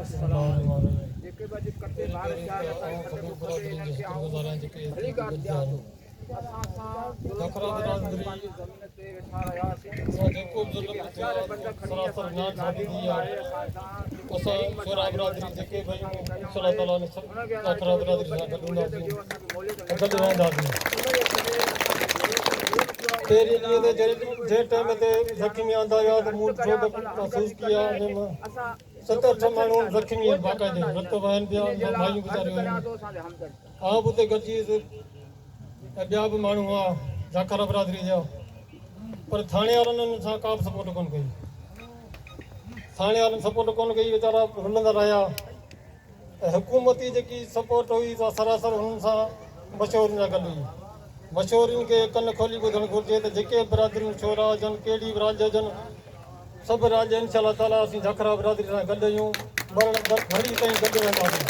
जेके बि कटे बार जा भली ॻाल्हि ॾियां थो असां ज़खरा बिरादरी पंहिंजी ज़मीन ते वेठा रहियासीं जेको ज़ुल्म हज़ार बंद खणी असांजी गाॾी आहे असां शोरा बिरादरी जेके भई अल्लाह ताला ने ज़खरा बिरादरी सां गॾु हूंदासीं गॾु रहंदासीं तेरी ॾींहं ते जंहिं टाइम ते ज़ख़्मी आंदा हुआ त मूं महसूस किया हुन में 7-8 माण्हू ज़ख़्मी आहिनि बाक़ाइदे रत वहनि पिया मायूं गुज़ारियूं आहिनि आउं बि हुते गॾिजी वियुसि ऐं ॿिया बि माण्हू हुआ ज़खरा बिरादरी जा पर थाणे वारनि सां का बि सपोर्ट कोन कई थाणे वारनि सपोर्ट कोन कई वीचारा रुलंदा रहिया ऐं हुकूमती जेकी सपोर्ट हुई त सरासर हुननि सां मशहूरनि सां गॾु हुई मशहूरनि खे कन खोली ॿुधणु घुरिजे त जेके बिरादरियूं छोरा हुजनि कहिड़ी बि राज हुजनि सभु राज इंशा अल्लाह ताला असीं ज़खरा बिरादरी सां गॾु आहियूं घड़ी ताईं गॾु रहंदासीं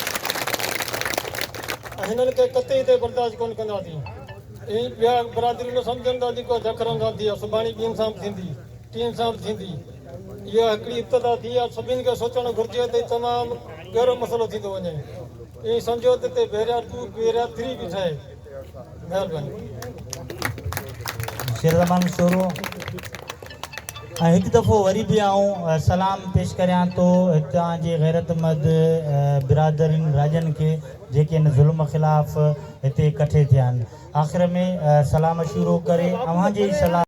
ऐं हिननि खे कतई ते बर्दाश्त कोन कंदासीं ॿिया बिरादरियूं न सम्झनि था जेको ज़खरनि सां थी आहे सुभाणे ॿियनि सां बि थींदी टीम सां बि थींदी इहा हिकिड़ी इब्तिदा थी आहे सभिनि खे सोचणु घुरिजे त तमामु गहरो मसइलो थींदो वञे ईअं सम्झो त हिते बेरादरी बि ठहे महिरबानी शेरज़मान शोरो एक दफ़ो वरी भी आऊं सलाम पेश करियां तो हितां जे गैरतमंद बिरादरिन राजन के जेके इन ज़ुल्म खिलाफ़ हिते इकट्ठे थिया आहिनि आख़िर में सलाम शुरू करे अव्हां जी सलाह